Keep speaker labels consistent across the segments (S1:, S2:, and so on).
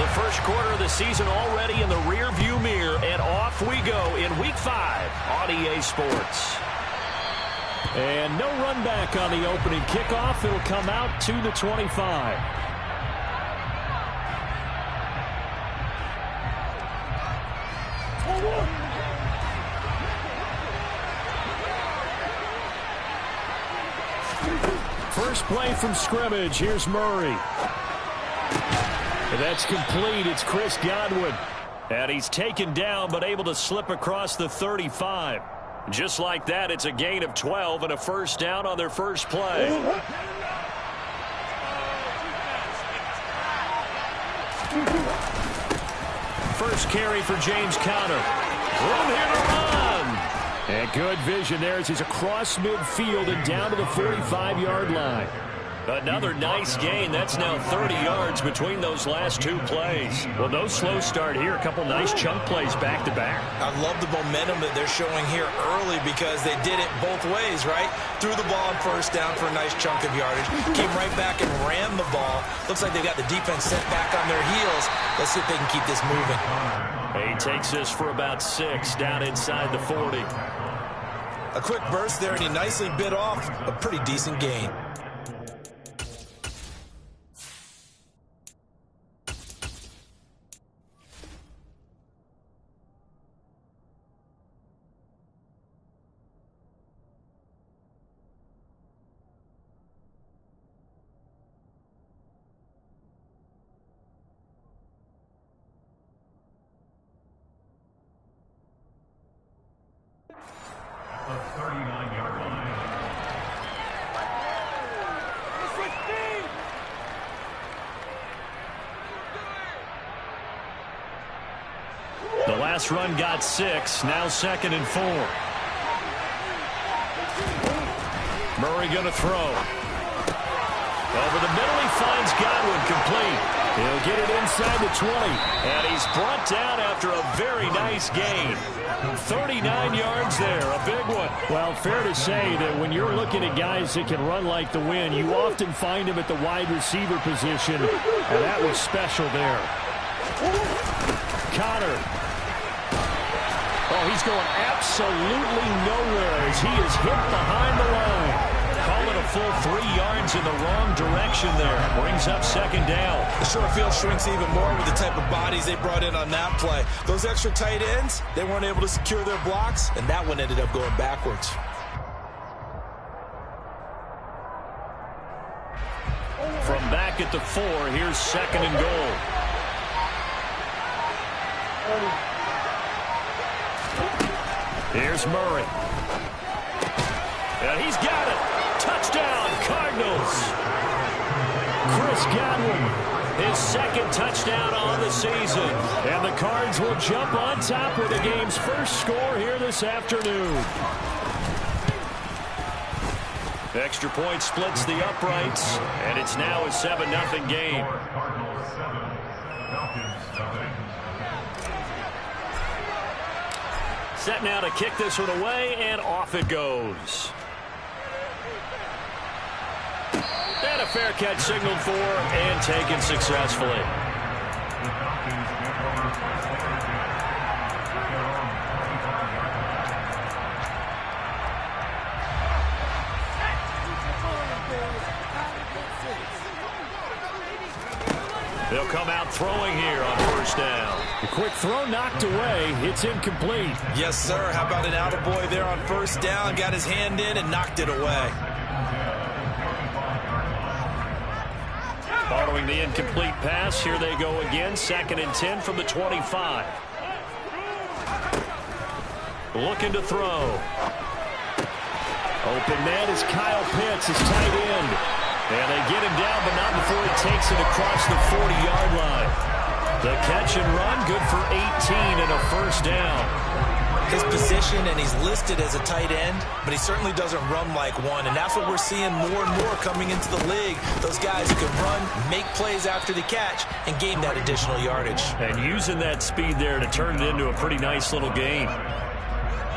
S1: The first quarter of the season already in the rearview mirror, and off we go in Week 5 on EA Sports.
S2: And no run back on the opening kickoff. It'll come out to the 25. First play from scrimmage. Here's Murray. That's complete. It's Chris Godwin. And he's taken down but able to slip across the 35. Just like that, it's a gain of 12 and a first down on their first play. First carry for James Conner. Room here to run. And good vision there as he's across midfield and down to the 45-yard line. Another nice gain. That's now 30 yards between those last two plays. Well, no slow start here. A couple nice chunk plays back-to-back.
S3: I love the momentum that they're showing here early because they did it both ways, right? Threw the ball on first down for a nice chunk of yardage. Came right back and ran the ball. Looks like they've got the defense set back on their heels. Let's see if they can keep this moving.
S2: He takes this for about 6 down inside the 40.
S3: A quick burst there, and he nicely bit off a pretty decent gain.
S2: The last run got 6. Now 2nd and 4. Murray going to throw. Over the middle, he finds Godwin complete. He'll get it inside the 20. And he's brought down after a very nice gain. 39 yards there, a big one. Well, fair to say that when you're looking at guys that can run like the wind, you often find them at the wide receiver position, and that was special there. Conner. Oh, he's going absolutely nowhere as he is hit behind the line. Call it a full 3 yards in the wrong direction there. Brings up 2nd down.
S3: The short field shrinks even more with the type of bodies they brought in on that play. Those extra tight ends, they weren't able to secure their blocks, and that one ended up going backwards.
S2: From back at the 4, here's 2nd and goal. Here's Murray. And he's got it. Touchdown, Cardinals. Chris Godwin, his 2nd touchdown on the season. And the Cards will jump on top with the game's first score here this afternoon. Extra point splits the uprights, and it's now a 7-0 game. Set now to kick this one away, and off it goes. And a fair catch signaled for and taken successfully. They'll come out throwing here on first down. The quick throw knocked away. It's incomplete.
S3: Yes, sir. How about an attaboy there on first down? Got his hand in and knocked it away.
S2: Following the incomplete pass, here they go again. 2nd and 10 from the 25. Looking to throw. Open man is Kyle Pitts, his tight end. And they get him down, but not before he takes it across the 40-yard line. The catch and run, good for 18 and a first down.
S3: His position, and he's listed as a tight end, but he certainly doesn't run like one, and that's what we're seeing more and more coming into the league. Those guys who can run, make plays after the catch, and gain that additional yardage.
S2: And using that speed there to turn it into a pretty nice little gain.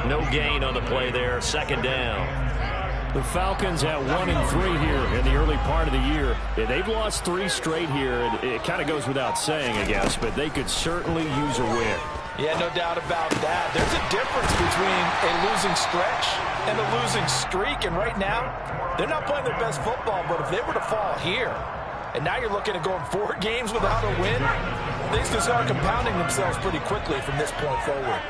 S2: No gain on the play there, 2nd down.
S1: The Falcons at 1-3 here in the early part of the year. Yeah, they've lost 3 straight here. It kind of goes without saying, I guess, but they could certainly use a win.
S3: Yeah, no doubt about that. There's a difference between a losing stretch and a losing streak, and right now, they're not playing their best football, but if they were to fall here, and now you're looking at going 4 games without a win, things can start compounding themselves pretty quickly from this point forward.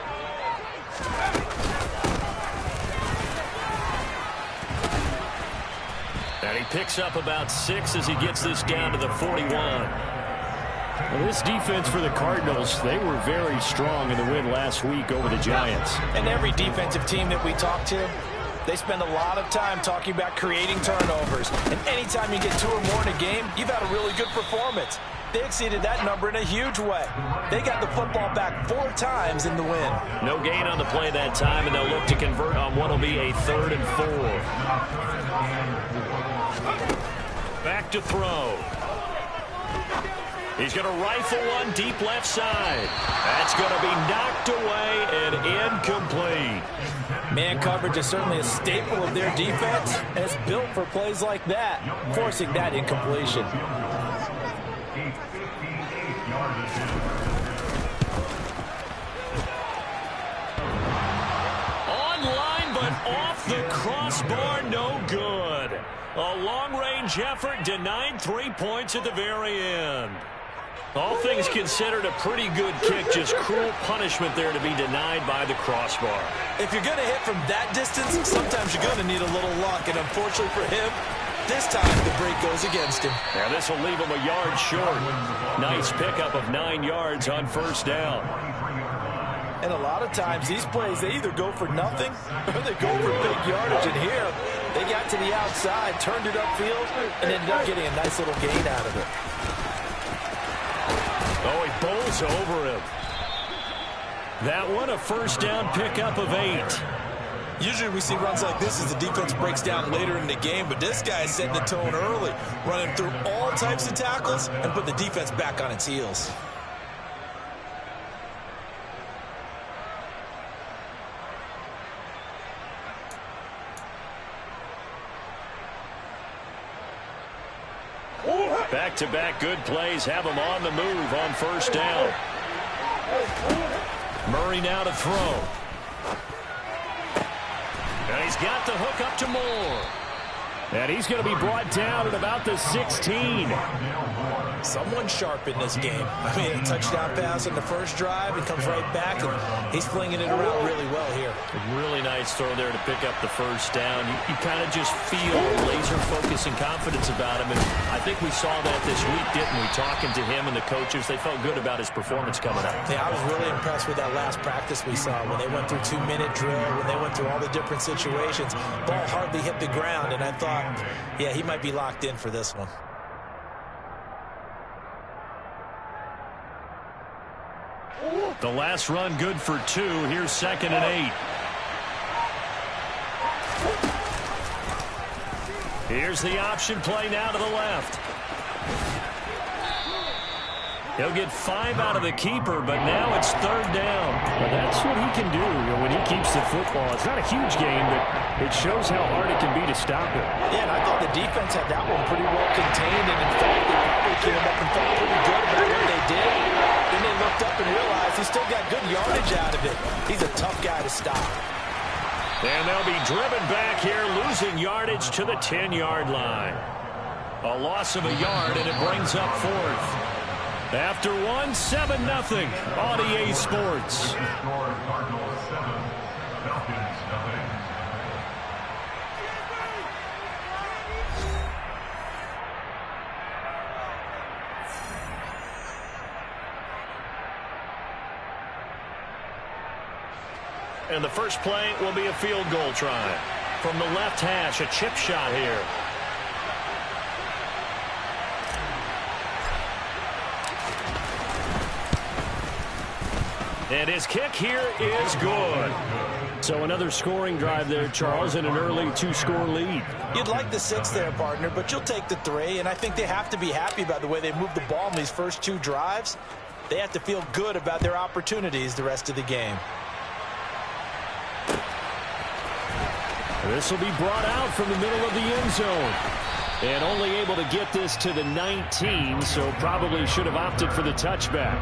S1: And he picks up about 6 as he gets this down to the 41. Well, this defense for the Cardinals, they were very strong in the win last week over the Giants.
S3: And every defensive team that we talk to, they spend a lot of time talking about creating turnovers. And anytime you get 2 or more in a game, you've had a really good performance. They exceeded that number in a huge way. They got the football back 4 times in the win.
S1: No gain on the play that time, and they'll look to convert on what will be a 3rd and 4. Back to throw. He's going to rifle one deep left side. That's going to be knocked away and incomplete.
S3: Man coverage is certainly a staple of their defense, and it's built for plays like that, forcing that incompletion.
S1: Online, but off the crossbar, no good. A long-range effort denied 3 points at the very end. All things considered, a pretty good kick, just cruel punishment there to be denied by the crossbar.
S3: If you're going to hit from that distance, sometimes you're going to need a little luck, and unfortunately for him, this time the break goes against him.
S1: Now this will leave him a yard short. Nice pickup of 9 yards on 1st down.
S3: And a lot of times these plays, they either go for nothing or they go for big yardage. And here, they got to the outside, turned it upfield, and ended up getting a nice little gain out of it.
S1: Oh, he bowls over him. That one, a 1st down pickup of 8.
S3: Usually we see runs like this as the defense breaks down later in the game, but this guy is setting the tone early, running through all types of tackles and put the defense back on its heels.
S1: Back-to-back good plays have him on the move on 1st down. Murray now to throw. And he's got the hook up to Moore. And he's going to be brought down at about the 16.
S3: Someone sharp in this game. I mean, a touchdown pass on the first drive. He comes right back, and he's flinging it around really well here.
S1: A really nice throw there to pick up the 1st down. You kind of just feel laser focus and confidence about him. And I think we saw that this week, didn't we? Talking to him and the coaches, they felt good about his performance coming up.
S3: Yeah, I was really impressed with that last practice we saw when they went through 2-minute drill, when they went through all the different situations. Ball hardly hit the ground, and I thought, yeah, he might be locked in for this one.
S1: The last run good for 2. Here's 2nd and 8. Here's the option play now to the left. He'll get 5 out of the keeper, but now it's 3rd down. Well, that's what he can do when he keeps the football. It's not a huge game, but it shows how hard it can be to stop it.
S3: Yeah, and I thought the defense had that one pretty well contained, and in fact, they probably came up and felt pretty good about what they did. Then they looked up and realized he still got good yardage out of it. He's a tough guy to stop.
S1: And they'll be driven back here, losing yardage to the 10-yard line. A loss of a yard, and it brings up 4th. After 7-0 on EA Sports. And the first play will be a field goal try. From the left hash, a chip shot here. And his kick here is good. So another scoring drive there, Charles, and an early 2-score lead.
S3: You'd like the 6 there, partner, but you'll take the 3, and I think they have to be happy about the way they moved the ball in these first 2 drives. They have to feel good about their opportunities the rest of the game.
S2: This will be brought out from the middle of the end zone. And only able to get this to the 19, so probably should have opted for the touchback.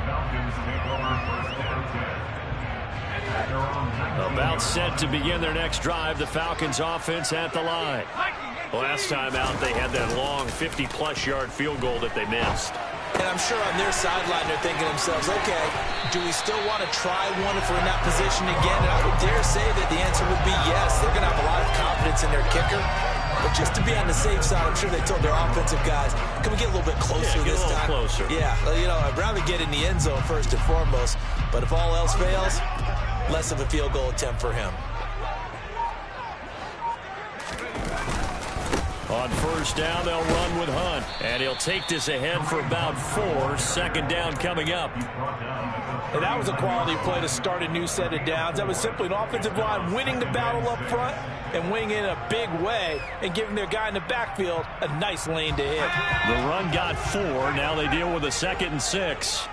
S2: About set to begin their next drive, the Falcons offense at the line.
S1: Last time out, they had that long 50-plus yard field goal that they missed.
S3: And I'm sure on their sideline they're thinking to themselves, okay, do we still want to try one if we're in that position again? And I would dare say that the answer would be yes. They're going to have a lot of confidence in their kicker. But just to be on the safe side, I'm sure they told their offensive guys, can we get a little bit closer this time?
S1: Closer.
S3: Yeah, you know, I'd rather get in the end zone first and foremost. But if all else fails, less of a field goal attempt for him.
S1: On first down, they'll run with Hunt. And he'll take this ahead for about 4. Second down coming up.
S3: And that was a quality play to start a new set of downs. That was simply an offensive line winning the battle up front and winning in a big way and giving their guy in the backfield a nice lane to hit.
S1: The run got 4. Now they deal with a 2nd and 6.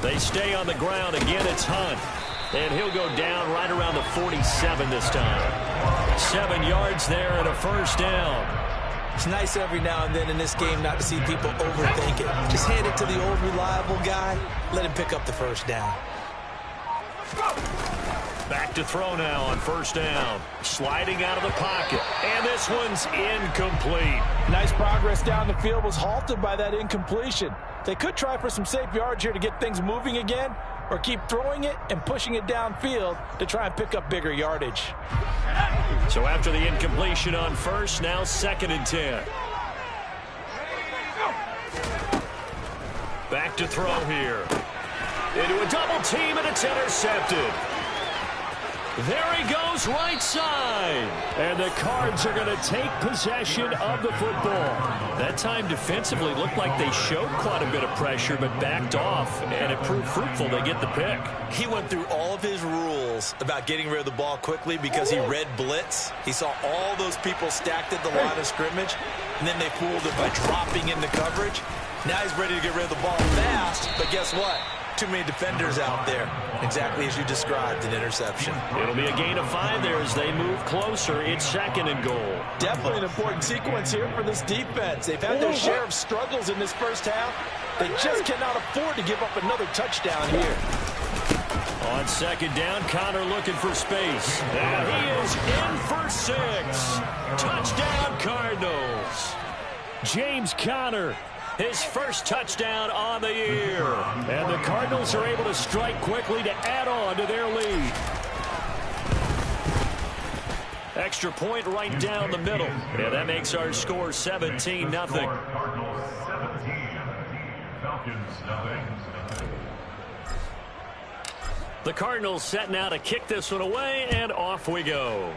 S1: They stay on the ground. Again, it's Hunt. And he'll go down right around the 47 this time. 7 yards there and a first down.
S3: It's nice every now and then in this game not to see people overthink it. Just hand it to the old reliable guy. Let him pick up the first down.
S1: Back to throw now on first down. Sliding out of the pocket. And this one's incomplete.
S3: Nice progress down the field was halted by that incompletion. They could try for some safe yards here to get things moving again, or keep throwing it and pushing it downfield to try and pick up bigger yardage.
S1: So after the incompletion on first, now 2nd and 10. Back to throw here. Into a double team, and it's intercepted. There he goes, right side. And the Cards are going to take possession of the football. That time defensively looked like they showed quite a bit of pressure, but backed off, and it proved fruitful. They get the pick.
S3: He went through all of his rules about getting rid of the ball quickly because he read blitz. He saw all those people stacked at the line of scrimmage, and then they fooled it by dropping into coverage. Now he's ready to get rid of the ball fast, but guess what? Too many defenders out there. Exactly as you described, an interception.
S1: It'll be a gain of 5 there as they move closer. It's 2nd and goal.
S3: Definitely an important sequence here for this defense. They've had their share of struggles in this first half. They just cannot afford to give up another touchdown here.
S1: On 2nd down, Connor looking for space. And he is in for 6. Touchdown, Cardinals. James Conner, his first touchdown on the year. And the Cardinals are able to strike quickly to add on to their lead. Extra point right down the middle. And that makes our score 17-0. The Cardinals setting out to kick this one away, and off we go.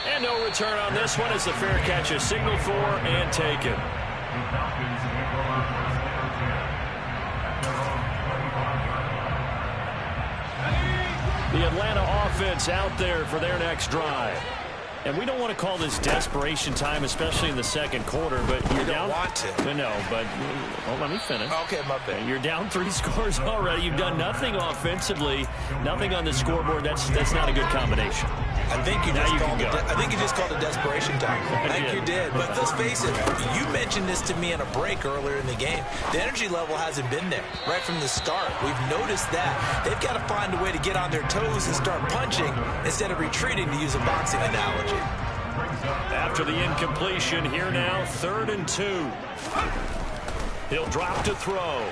S1: And no return on this one as the fair catch is signaled for and taken. The Atlanta offense out there for their next drive. And we don't want to call this desperation time, especially in the second quarter, but you're down.
S3: Want to.
S1: No, but let me finish.
S3: Okay, my bad.
S1: You're down 3 scores already. You've done nothing offensively, nothing on the scoreboard. That's not a good combination.
S3: I think you just called it desperation time. I think you did. But let's face it, you mentioned this to me in a break earlier in the game. The energy level hasn't been there right from the start. We've noticed that. They've got to find a way to get on their toes and start punching instead of retreating, to use a boxing analogy.
S1: After the incompletion, here now, 3rd and 2. He'll drop to throw.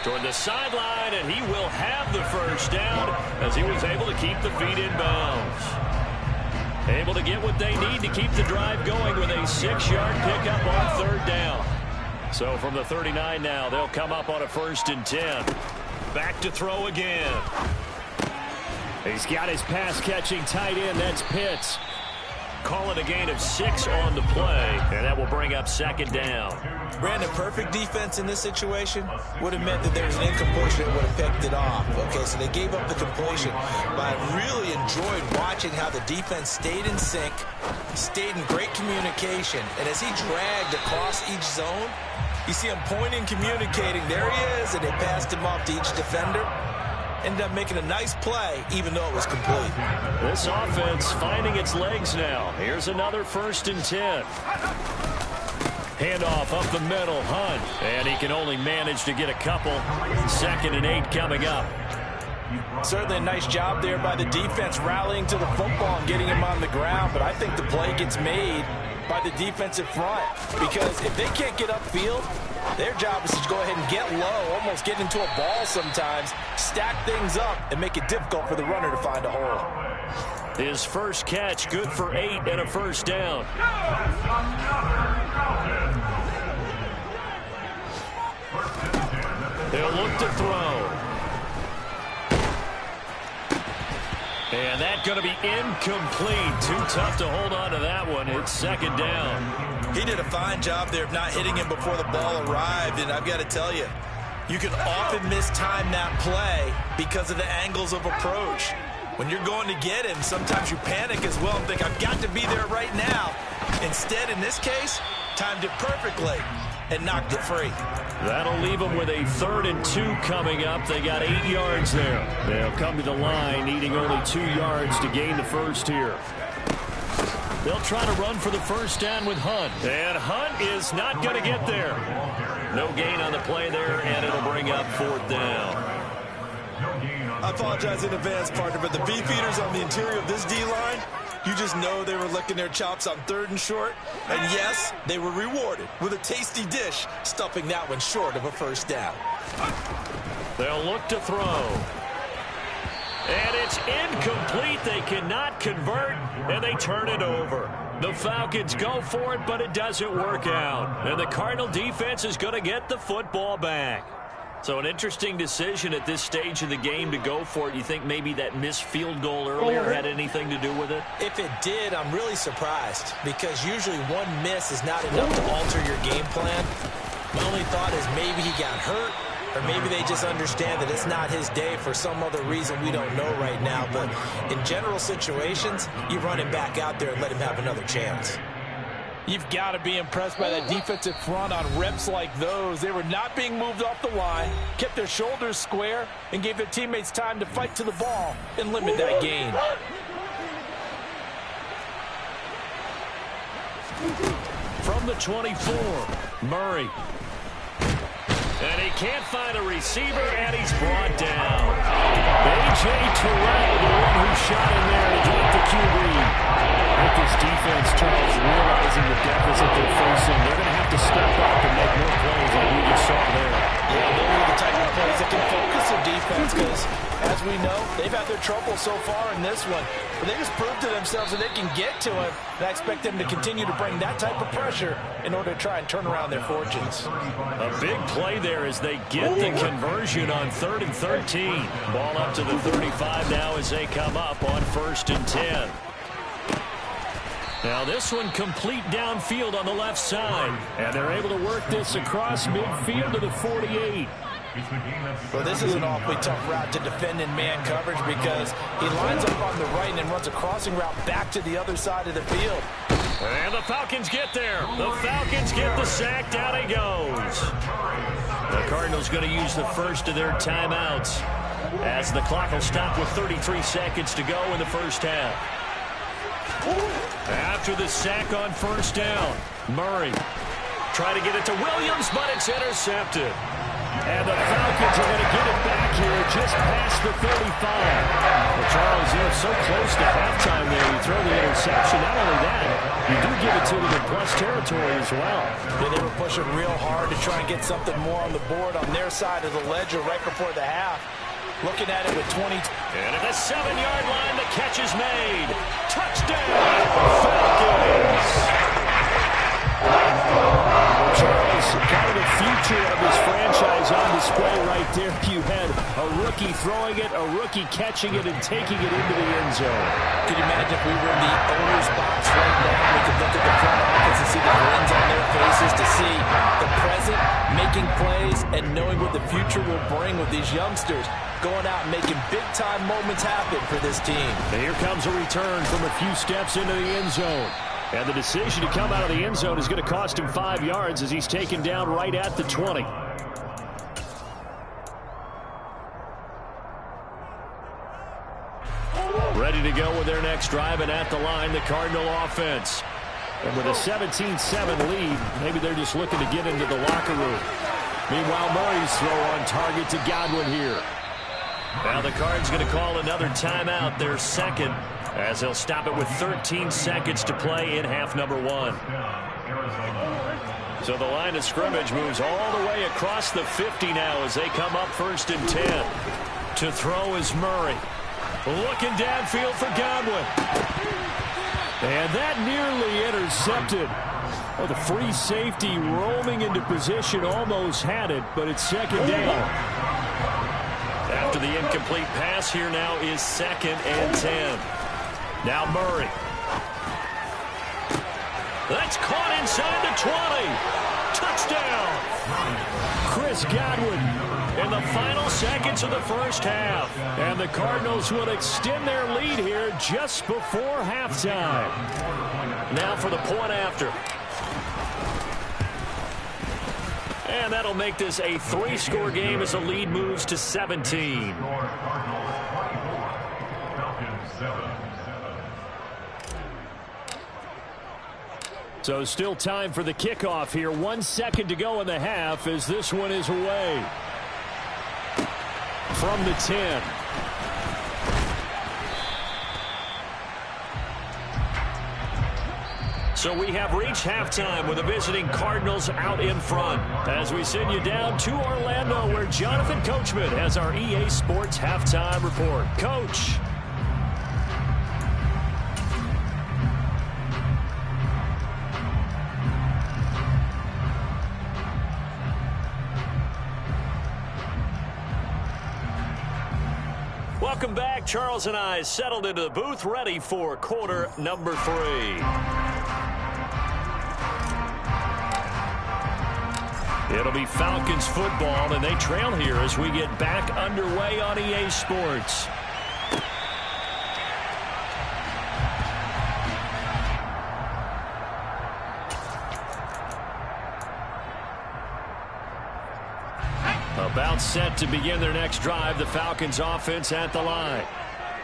S1: Toward the sideline, and he will have the first down as he was able to keep the feet in bounds. Able to get what they need to keep the drive going with a 6-yard pickup on 3rd down. So from the 39 now, they'll come up on a 1st and 10. Back to throw again. He's got his pass-catching tight end. That's Pitts. Call it a gain of 6 on the play, and that will bring up 2nd down.
S3: Brandon, perfect defense in this situation would have meant that there was an incompletion that would have picked it off. Okay, so they gave up the completion. But I really enjoyed watching how the defense stayed in sync, stayed in great communication. And as he dragged across each zone, you see him pointing, communicating. There he is, and they passed him off to each defender. ended up making a nice play, even though it was complete.
S1: This offense finding its legs now. Here's another 1st and 10. Handoff up the middle, Hunt. And he can only manage to get a couple. 2nd and 8 coming up.
S3: Certainly a nice job there by the defense rallying to the football and getting him on the ground. But I think the play gets made by the defensive front. Because if they can't get upfield, their job is to go ahead and get low, almost get into a ball sometimes, stack things up, and make it difficult for the runner to find a hole.
S1: His first catch, good for 8 and a 1st down. They'll look to throw. And that's going to be incomplete. Too tough to hold on to that one. It's 2nd down.
S3: He did a fine job there of not hitting him before the ball arrived. And I've got to tell you, you can often mistime that play because of the angles of approach. When you're going to get him, sometimes you panic as well and think, I've got to be there right now. Instead, in this case, timed it perfectly and knocked it free.
S1: That'll leave them with a 3rd and 2 coming up. They got 8 yards there. They'll come to the line needing only 2 yards to gain the first here. They'll try to run for the 1st down with Hunt. And Hunt is not going to get there. No gain on the play there, and it'll bring up 4th down.
S3: I apologize in advance, partner, but the beefeaters on the interior of this D-line, you just know they were licking their chops on 3rd and short. And yes, they were rewarded with a tasty dish, stuffing that one short of a 1st down.
S1: They'll look to throw. And it's incomplete. They cannot convert, and they turn it over. The Falcons go for it, but it doesn't work out. And the Cardinal defense is going to get the football back. So an interesting decision at this stage of the game to go for it. You think maybe that missed field goal earlier had anything to do with it?
S3: If it did, I'm really surprised, because usually one miss is not enough to alter your game plan. My only thought is maybe he got hurt, or maybe they just understand that it's not his day for some other reason we don't know right now. But in general situations, you run him back out there and let him have another chance. You've got to be impressed by that defensive front on reps like those. They were not being moved off the line, kept their shoulders square, and gave their teammates time to fight to the ball and limit that gain.
S1: From the 24, Murray. And he can't find a receiver, and he's brought down. A.J. Terrell, the one who shot in there to get the QB. I think this defense, Charles, realizing the deficit they're facing, they're going to have to step up and make more plays like we just saw there.
S3: Yeah, those are the type of plays that can focus the defense, because, as we know, they've had their trouble so far in this one. But they just proved to themselves that they can get to him, and I expect them to continue to bring that type of pressure in order to try and turn around their fortunes.
S1: A big play there as they get the conversion on 3rd and 13. Ball up to the 35 now as they come up on 1st and 10. Now this one complete downfield on the left side. And they're able to work this across midfield to the 48.
S3: Well, this is an awfully tough route to defend in man coverage, because he lines up on the right and then runs a crossing route back to the other side of the field.
S1: And the Falcons get there. The Falcons get the sack. Down he goes. The Cardinals going to use the first of their timeouts as the clock will stop with 33 seconds to go in the first half. After the sack on 1st down, Murray try to get it to Williams, but it's intercepted. And the Falcons are going to get it back here just past the 35. Well, Charles, you're so close to halftime there. You throw the interception. Not only that, you do give it to them in plus territory as well.
S3: Yeah, they were pushing real hard to try and get something more on the board on their side of the ledger right before the half. Looking at it with 20.
S1: And at the 7-yard line, the catch is made. Touchdown, Falcons! Charles, kind of the future of this franchise on display right there. You had a rookie throwing it, a rookie catching it, and taking it into the end zone.
S3: Could you imagine if we were in the owner's box right now? We could look at the front office and see the grins on their faces, to see the present making plays and knowing what the future will bring with these youngsters going out and making big-time moments happen for this team.
S1: And here comes a return from a few steps into the end zone. And the decision to come out of the end zone is going to cost him 5 yards as he's taken down right at the 20. their next drive, and at the line, the Cardinal offense. And with a 17-7 lead, maybe they're just looking to get into the locker room. Meanwhile, Murray's throw on target to Godwin here. Now the Cards going to call another timeout, their second, as they'll stop it with 13 seconds to play in half number 1. So the line of scrimmage moves all the way across the 50 now as they come up 1st and 10. To throw is Murray. Looking downfield for Godwin. And that nearly intercepted. Oh, the free safety roaming into position almost had it, but it's second down. After the incomplete pass, here now is 2nd and 10. Now Murray. That's caught inside the 20. Touchdown. Chris Godwin in the final seconds of the first half. And the Cardinals will extend their lead here just before halftime. Now for the point after. And that'll make this a 3-score game as the lead moves to 17. So still time for the kickoff here. 1 second to go in the half as this one is away. From the 10. So we have reached halftime with the visiting Cardinals out in front. As we send you down to Orlando, where Jonathan Coachman has our EA Sports halftime report. Coach. Welcome back. Charles and I settled into the booth, ready for quarter number 3. It'll be Falcons football, and they trail here as we get back underway on EA Sports. About set to begin their next drive, the Falcons offense at the line.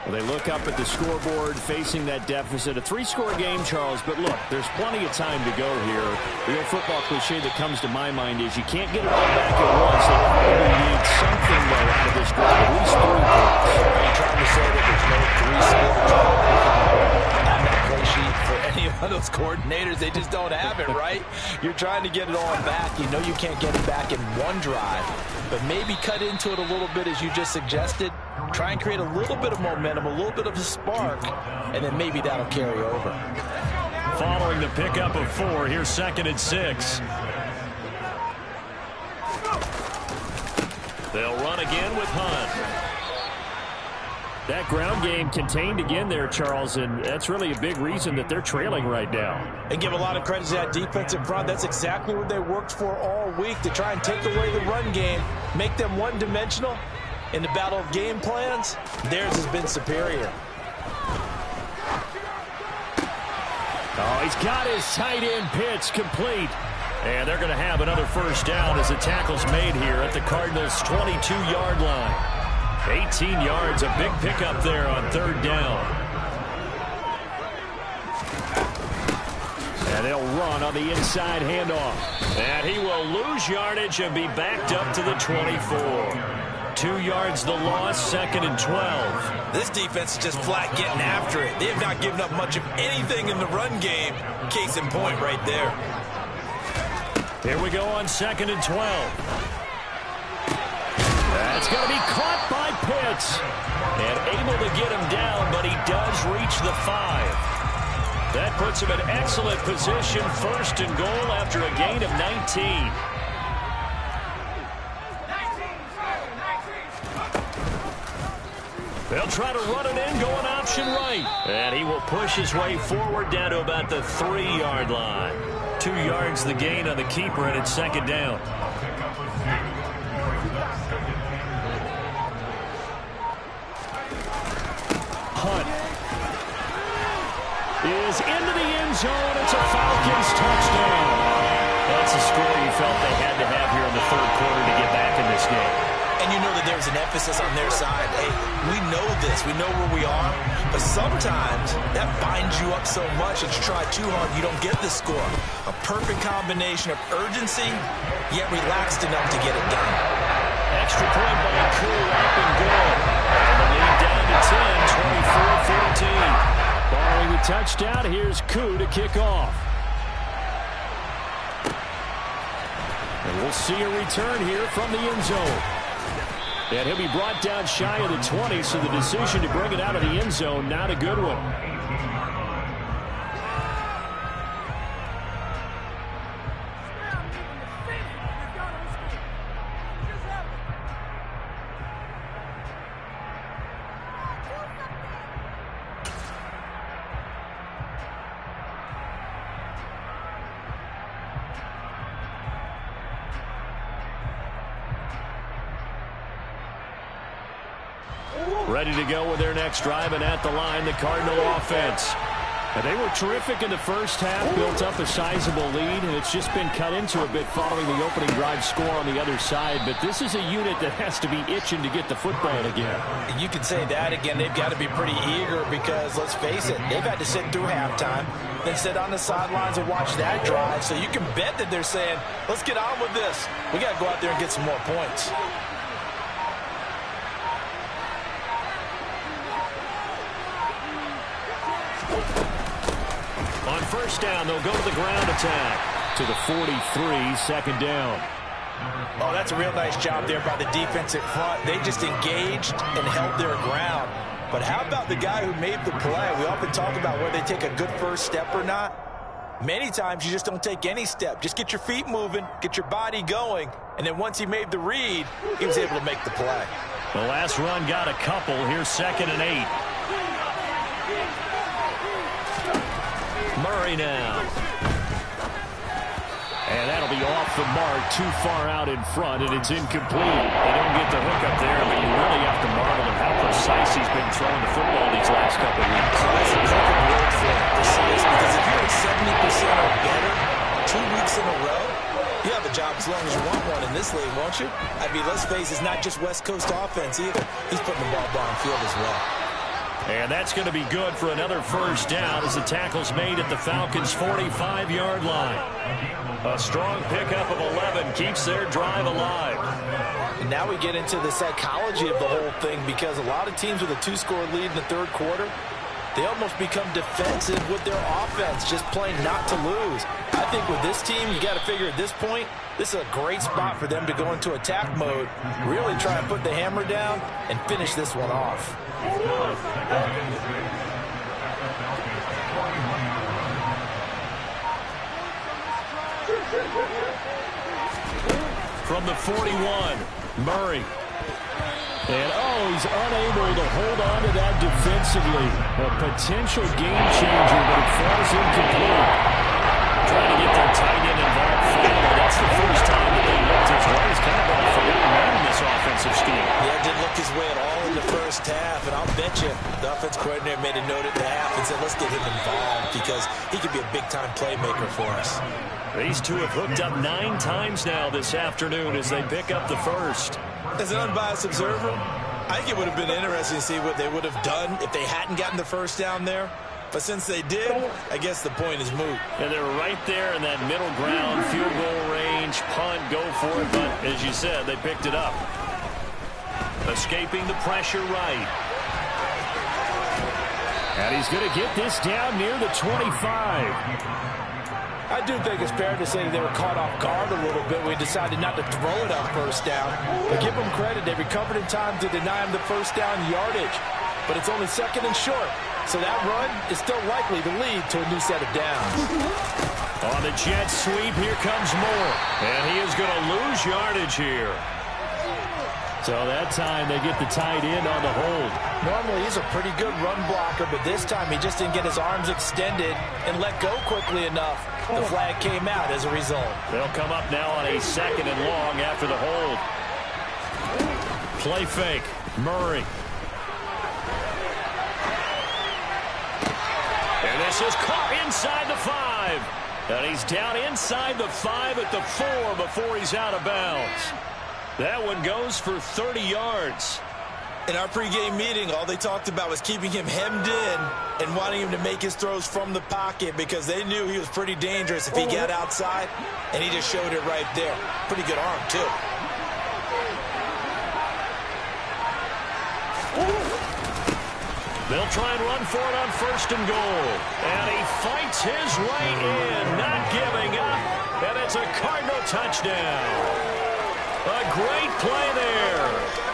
S1: Well, they look up at the scoreboard facing that deficit. A 3-score game, Charles, but look, there's plenty of time to go here. The old football cliche that comes to my mind is you can't get it all back at once. They probably need something, though, out of this drive, at least 3 points.
S3: Are you trying to say that there's no 3-score drive on that play sheet for any of those coordinators? They just don't have it, right? You're trying to get it all back. You know you can't get it back in one drive, but maybe cut into it a little bit as you just suggested. Try and create a little bit of momentum, a little bit of a spark, and then maybe that'll carry over.
S1: Following the pickup of 4, here's 2nd and 6. They'll run again with Hunt. That ground game contained again there, Charles, and that's really a big reason that they're trailing right now.
S3: And give a lot of credit to that defense in front. That's exactly what they worked for all week, to try and take away the run game, make them one-dimensional. In the battle of game plans, theirs has been superior.
S1: Oh, he's got his tight end pitch complete. And they're going to have another first down as the tackle's made here at the Cardinals' 22-yard line. 18 yards, a big pickup there on 3rd down. And they'll run on the inside handoff. And he will lose yardage and be backed up to the 24. 2 yards the loss, 2nd and 12.
S3: This defense is just flat getting after it. They have not given up much of anything in the run game. Case in point right there.
S1: Here we go on 2nd and 12. That's going to be caught by Pitts. And able to get him down, but he does reach the 5. That puts him in excellent position, 1st and goal after a gain of 19. They'll try to run it in, going option right. And he will push his way forward down to about the 3-yard line. 2 yards the gain on the keeper, and it's 2nd down. Hunt is into the end zone. It's a Falcons touchdown. That's a score you felt they had to have here in the 3rd quarter to get back in this game.
S3: And you know that there's an emphasis on their side. Hey, we know this. We know where we are. But sometimes that binds you up so much that you try too hard, you don't get the score. A perfect combination of urgency, yet relaxed enough to get it done.
S1: Extra point by Koo, up and good. And the lead down to 10, 24-14. Following the touchdown, here's Koo to kick off. And we'll see a return here from the end zone. And he'll be brought down shy of the 20, so the decision to bring it out of the end zone, not a good one. Ready to go with their next drive, and at the line, the Cardinal offense. And they were terrific in the first half, built up a sizable lead, and it's just been cut into a bit following the opening drive score on the other side. But this is a unit that has to be itching to get the football again.
S3: You could say that again. They've got to be pretty eager because, let's face it, they've had to sit through halftime, then sit on the sidelines and watch that drive. So you can bet that they're saying, let's get on with this. We got to go out there and get some more points.
S1: On first down, they'll go to the ground attack to the 43, second down.
S3: Oh, that's a real nice job there by the defense at front. They just engaged and held their ground. But how about the guy who made the play? We often talk about whether they take a good first step or not. Many times you just don't take any step. Just get your feet moving, get your body going, and then once he made the read, he was able to make the play.
S1: The last run got a couple. Here's 2nd and 8. Murray now. And that'll be off the mark, too far out in front, and it's incomplete. They don't get the hook up there, but you really have to marvel at how precise he's been throwing the football these last couple of weeks.
S3: So that's a perfect word for it, precise, because if you're at 70% or better 2 weeks in a row, you have a job as long as you want one in this league, won't you? I mean, let's face it, it's not just West Coast offense either. He's putting the ball downfield as well.
S1: And that's going to be good for another first down as the tackle's made at the Falcons' 45-yard line. A strong pickup of 11 keeps their drive alive.
S3: And now we get into the psychology of the whole thing, because a lot of teams with a 2-score lead in the third quarter, they almost become defensive with their offense, just playing not to lose. I think with this team, you got to figure at this point, this is a great spot for them to go into attack mode, really try and put the hammer down and finish this one off.
S1: From the 41, Murray. And, he's unable to hold on to that defensively. A potential game changer, but it falls incomplete. Trying to get their tight end involved finally. That's the first time that they looked his way. He's kind of been a forgotten man in this offensive scheme.
S3: Yeah, didn't look his way at all in the first half. And I'll bet you the offense coordinator made a note at the half and said, let's get him involved because he could be a big-time playmaker for us.
S1: These two have hooked up 9 times now this afternoon as they pick up the first.
S3: As an unbiased observer, I think it would have been interesting to see what they would have done if they hadn't gotten the first down there. But since they did, I guess the point is moot.
S1: And they're right there in that middle ground, field goal range, punt, go for it. But as you said, they picked it up. Escaping the pressure right. And he's going to get this down near the 25.
S3: I do think it's fair to say that they were caught off guard a little bit when we decided not to throw it on first down. But give them credit. They recovered in time to deny him the first down yardage. But it's only 2nd and short. So that run is still likely to lead to a new set of downs.
S1: On the jet sweep, here comes Moore. And he is going to lose yardage here. So that time they get the tight end on the hold.
S3: Normally he's a pretty good run blocker, but this time he just didn't get his arms extended and let go quickly enough. The flag came out as a result.
S1: They'll come up now on a 2nd and long after the hold. Play fake. Murray. And this is caught inside the 5. And he's down inside the 5 at the 4 before he's out of bounds. That one goes for 30 yards.
S3: In our pregame meeting, all they talked about was keeping him hemmed in and wanting him to make his throws from the pocket because they knew he was pretty dangerous if he got outside, and he just showed it right there. Pretty good arm, too.
S1: They'll try and run for it on 1st and goal. And he fights his way in, not giving up. And it's a Cardinal touchdown. A great play there.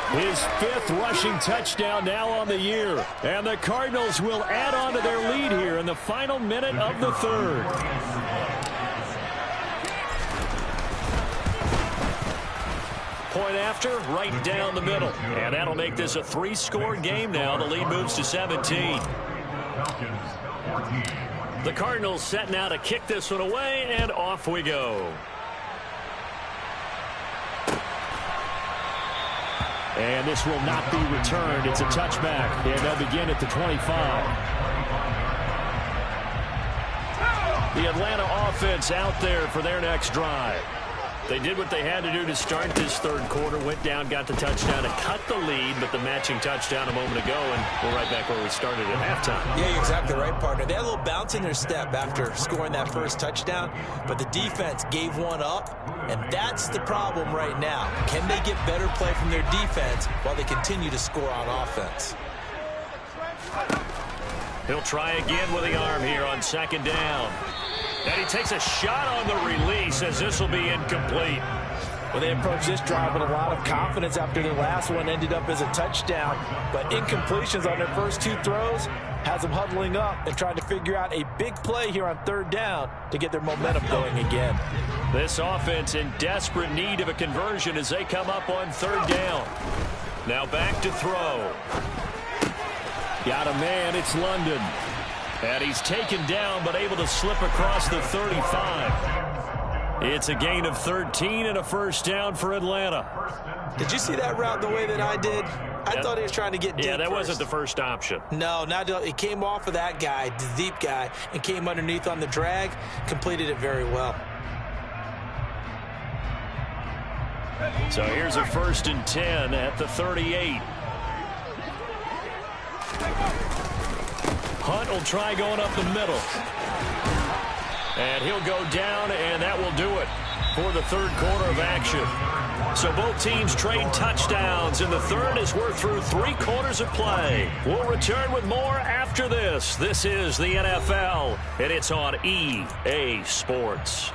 S1: His 5th rushing touchdown now on the year. And the Cardinals will add on to their lead here in the final minute of the 3rd. Point after, right down the middle. And that'll make this a 3-score game now. The lead moves to 17. The Cardinals setting out to kick this one away, and off we go. And this will not be returned. It's a touchback, and they'll begin at the 25. The Atlanta offense out there for their next drive. They did what they had to do to start this 3rd quarter, went down, got the touchdown to cut the lead, but the matching touchdown a moment ago, and we're right back where we started at halftime.
S3: Yeah, you're exactly right, partner. They had a little bounce in their step after scoring that first touchdown, but the defense gave one up, and that's the problem right now. Can they get better play from their defense while they continue to score on offense?
S1: He'll try again with the arm here on 2nd down. And he takes a shot on the release as this will be incomplete.
S3: Well, they approached this drive with a lot of confidence after their last one ended up as a touchdown. But incompletions on their first 2 throws has them huddling up and trying to figure out a big play here on 3rd down to get their momentum going again.
S1: This offense in desperate need of a conversion as they come up on 3rd down. Now back to throw. Got a man, it's London. And he's taken down but able to slip across the 35. It's a gain of 13 and a 1st down for Atlanta.
S3: Did you see that route the way that I did? I thought he was trying to get deep.
S1: Yeah, that
S3: first.
S1: wasn't the first option.
S3: No, it came off of that guy, the deep guy, and came underneath on the drag, completed it very well.
S1: So here's a 1st and 10 at the 38. Hunt will try going up the middle. And he'll go down, and that will do it for the 3rd quarter of action. So both teams trade touchdowns in the 3rd as we're through 3 quarters of play. We'll return with more after this. This is the NFL, and it's on EA Sports.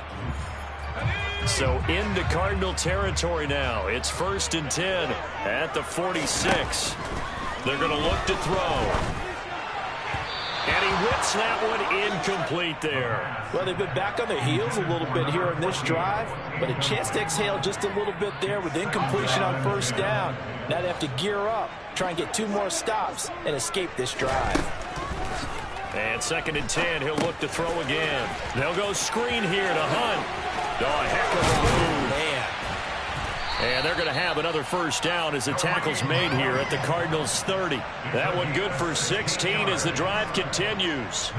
S1: So into Cardinal territory now. It's 1st and 10 at the 46. They're going to look to throw. And he whips that one incomplete there.
S3: Well, they've been back on their heels a little bit here in this drive, but a chance to exhale just a little bit there with incompletion on 1st down. Now they have to gear up, try and get 2 more stops, and escape this drive.
S1: And 2nd and 10, he'll look to throw again. They'll go screen here to Hunt. Oh, a heck of a move.
S3: Man.
S1: And they're going to have another 1st down as the tackle's made here at the Cardinals' 30. That one good for 16 as the drive continues.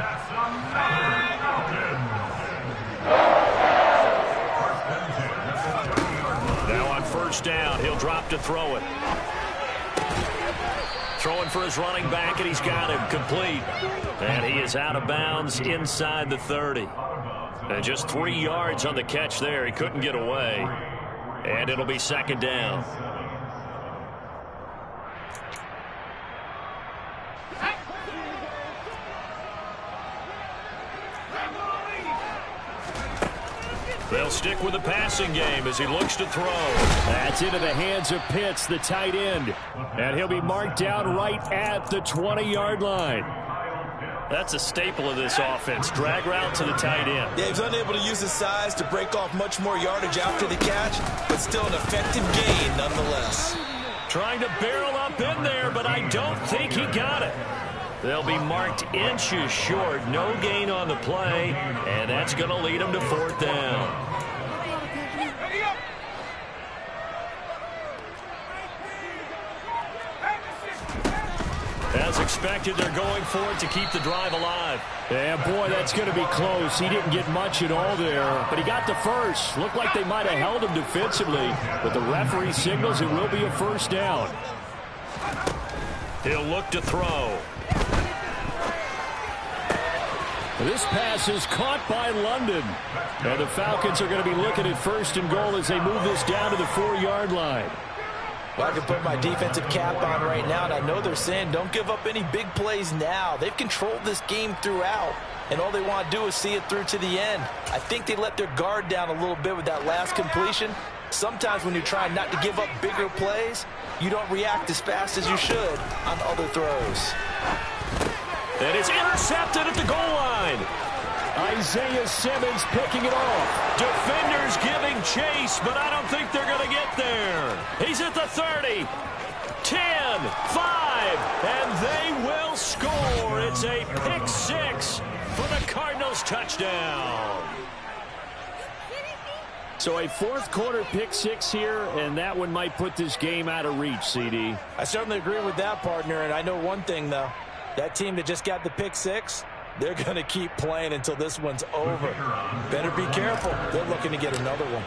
S1: Now on 1st down, he'll drop to throw it. Throwing for his running back, and he's got him complete. And he is out of bounds inside the 30. And just 3 yards on the catch there. He couldn't get away. And it'll be 2nd down. They'll stick with the passing game as he looks to throw. That's into the hands of Pitts, the tight end. And he'll be marked down right at the 20-yard line. That's a staple of this offense. Drag route to the tight end.
S3: Yeah, he was unable to use his size to break off much more yardage after the catch, but still an effective gain nonetheless.
S1: Trying to barrel up in there, but I don't think he got it. They'll be marked inches short. No gain on the play, and that's going to lead them to 4th down. As As expected, they're going for it to keep the drive alive.
S2: Yeah, boy, that's going to be close. He didn't get much at all there, but he got the first. Looked like they might have held him defensively, but the referee signals it will be a first down.
S1: He'll look to throw.
S2: This pass is caught by London. And the Falcons are going to be looking at first and goal as they move this down to the 4-yard line.
S3: Well, I can put my defensive cap on right now, and I know they're saying don't give up any big plays now. They've controlled this game throughout, and all they want to do is see it through to the end. I think they let their guard down a little bit with that last completion. Sometimes when you're trying not to give up bigger plays, you don't react as fast as you should on other throws.
S1: And it's intercepted at the goal line.
S2: Isaiah Simmons picking it off.
S1: Defenders giving chase, but I don't think they're going to get there. He's at the 30, 10, 5, and they will score. It's a pick six for the Cardinals touchdown.
S2: So a fourth-quarter pick six here, and that one might put this game out of reach, CD.
S3: I certainly agree with that, partner, and I know one thing, though. That team that just got the pick six, they're going to keep playing until this one's over. Better be careful. They're looking to get another one.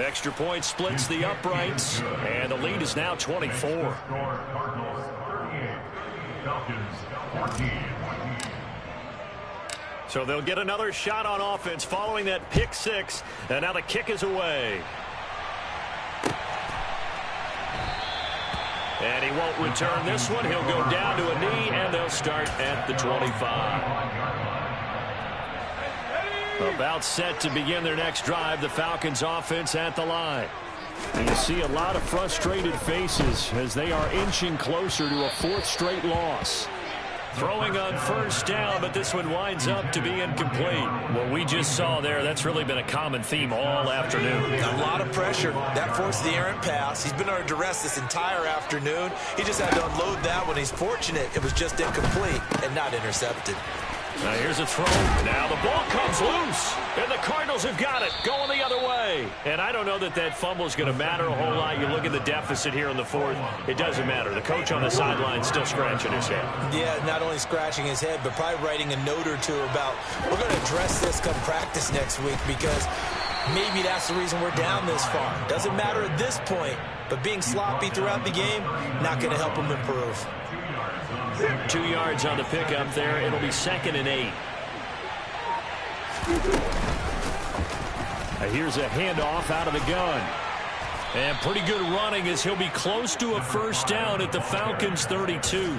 S1: Extra point splits the uprights, and the lead is now 24. So they'll get another shot on offense following that pick six, and now the kick is away. And he won't return this one. He'll go down to a knee, and they'll start at the 25. About set to begin their next drive, the Falcons offense at the line. And you see a lot of frustrated faces as they are inching closer to a fourth straight loss. Throwing on first down, but this one winds up to be incomplete. What we just saw there, that's really been a common theme all afternoon.
S3: A lot of pressure. That forced the errant pass. He's been under duress this entire afternoon. He just had to unload that one. He's fortunate it was just incomplete and not intercepted.
S1: Now here's a throw. Now the ball comes loose, and the Cardinals have got it, going the other way. And I don't know that that fumble is going to matter a whole lot. You look at the deficit here in the fourth, it doesn't matter. The coach on the sideline still scratching his head.
S3: Yeah, not only scratching his head, but probably writing a note or two about, we're going to address this come practice next week because maybe that's the reason we're down this far. Doesn't matter at this point, but being sloppy throughout the game, not going to help him improve.
S1: 2 yards on the pickup there. It'll be 2nd and 8.
S2: Here's a handoff out of the gun.
S1: And pretty good running as he'll be close to a first down at the Falcons' 32.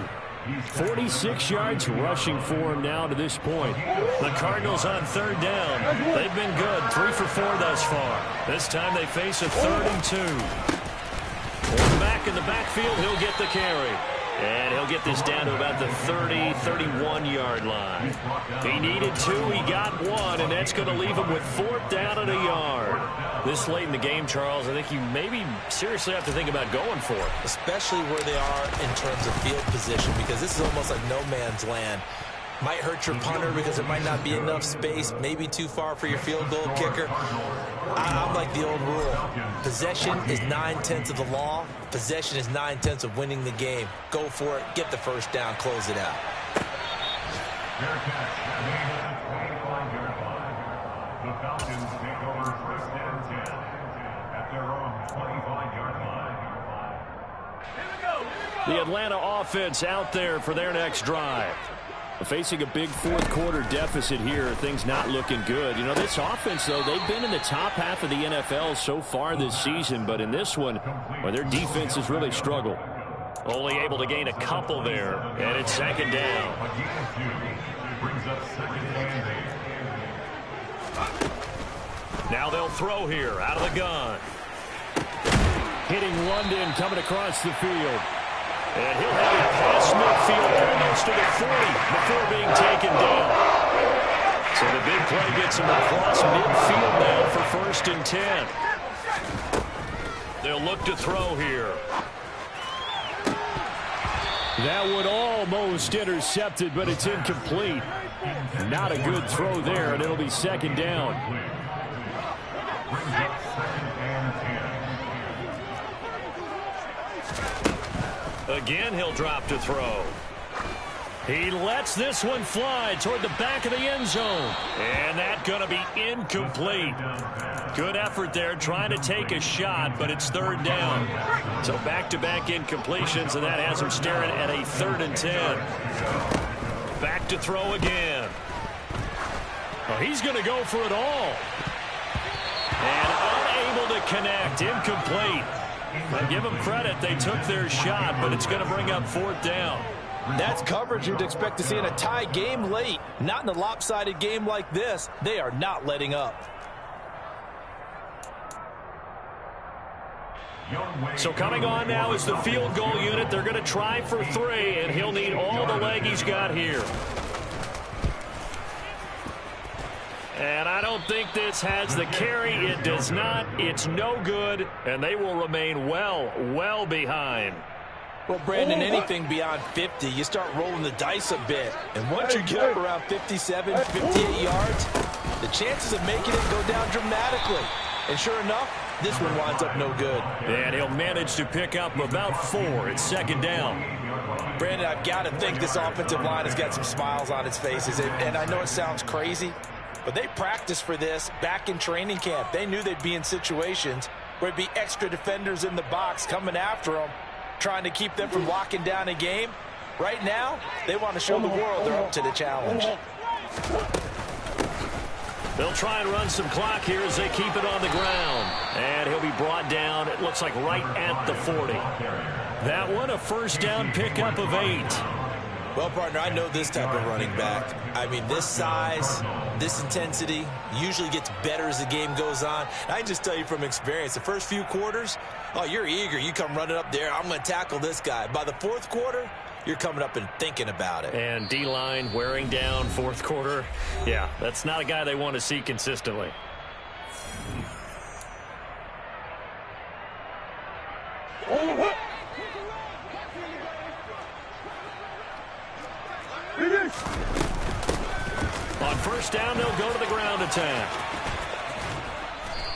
S2: 46 yards rushing for him now to this point.
S1: The Cardinals on 3rd down. They've been good, 3 for 4 thus far. This time they face a 3rd and 2. Back in the backfield, he'll get the carry. And he'll get this down to about the 30, 31-yard line. He needed 2, he got 1, and that's going to leave him with 4th down and a yard. This late in the game, Charles, I think you maybe seriously have to think about going for it.
S3: Especially where they are in terms of field position, because this is almost like no man's land. Might hurt your punter because there might not be enough space, maybe too far for your field goal kicker. I'm like the old rule. Possession is 9/10 of the law. Possession is 9/10 of winning the game. Go for it, get the first down, close it out.
S4: The Falcons take over 1st and 10 at their own 25-yard line.
S2: The Atlanta offense out there for their next drive. Facing a big fourth-quarter deficit here, things not looking good. You know, this offense, though, they've been in the top half of the NFL so far this season, but in this one, well, their defense has really struggled.
S1: Only able to gain a couple there, and it's 2nd down. Now they'll throw here out of the gun.
S2: Hitting London coming across the field.
S1: And he'll have it past midfield almost to the 40 before being taken down. So the big play gets him across midfield now for 1st and 10. They'll look to throw here.
S2: That one almost intercepted, but it's incomplete. Not a good throw there, and it'll be 2nd down.
S1: Again, he'll drop to throw. He lets this one fly toward the back of the end zone. And that's going to be incomplete. Good effort there trying to take a shot, but it's third down. So back-to-back incompletions, and that has him staring at a 3rd and 10. Back to throw again. Well, he's going to go for it all. And unable to connect. Incomplete. I'll give them credit. They took their shot, but it's going to bring up 4th down.
S3: That's coverage you'd expect to see in a tie game late. Not in a lopsided game like this. They are not letting up.
S1: So coming on now is the field goal unit. They're going to try for 3, and he'll need all the leg he's got here. And I don't think this has the carry. It does not. It's no good, and they will remain well behind.
S3: Well, Brandon, anything beyond 50, you start rolling the dice a bit. And once you get up around 57, 58 yards, the chances of making it go down dramatically. And sure enough, this one winds up no good.
S1: And he'll manage to pick up about 4. It's 2nd down.
S3: Brandon, I've got to think this offensive line has got some smiles on its faces. And I know it sounds crazy, but they practiced for this back in training camp. They knew they'd be in situations where it'd be extra defenders in the box coming after them, trying to keep them from locking down a game. Right now, they want to show the world they're up to the challenge.
S1: They'll try and run some clock here as they keep it on the ground. And he'll be brought down, it looks like right at the 40. That one, a 1st down pickup of 8.
S3: Well, partner, I know this type of running back. I mean, this size, this intensity usually gets better as the game goes on. I can just tell you from experience, the first few quarters, oh, you're eager. You come running up there, I'm going to tackle this guy. By the 4th quarter, you're coming up and thinking about it.
S1: And D-line wearing down 4th quarter. Yeah, that's not a guy they want to see consistently. On 1st down, they'll go to the ground attack.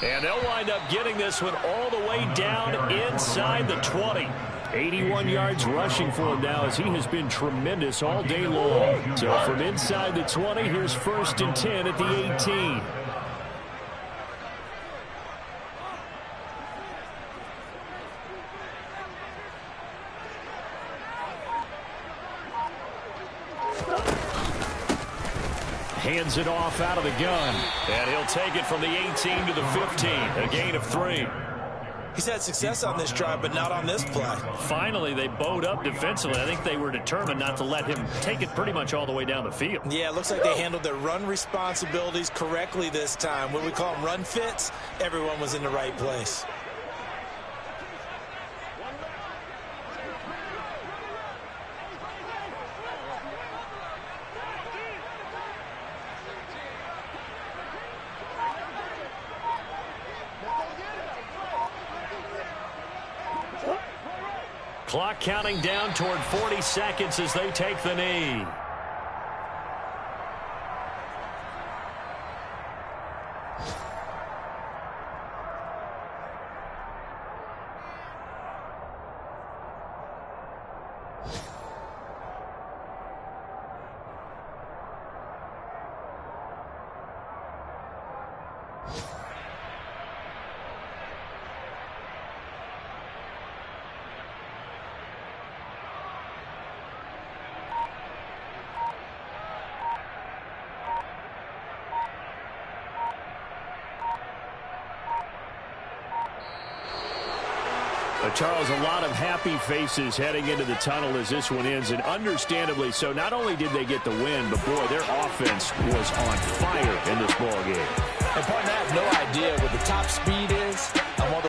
S1: And they'll wind up getting this one all the way down inside the 20. 81 yards rushing for him now as he has been tremendous all day long. So from inside the 20, here's 1st and 10 at the 18. Hands it off out of the gun. And he'll take it from the 18 to the 15. A gain of 3.
S3: He's had success on this drive, but not on this play.
S1: Finally, they bowed up defensively. I think they were determined not to let him take it pretty much all the way down the field.
S3: Yeah, it looks like they handled their run responsibilities correctly this time. When we call them run fits, everyone was in the right place.
S1: Clock counting down toward 40 seconds as they take the knee. Charles, a lot of happy faces heading into the tunnel as this one ends, and understandably so. Not only did they get the win, but boy, their offense was on fire in this ball game.
S3: And partner, I have no idea what the top speed is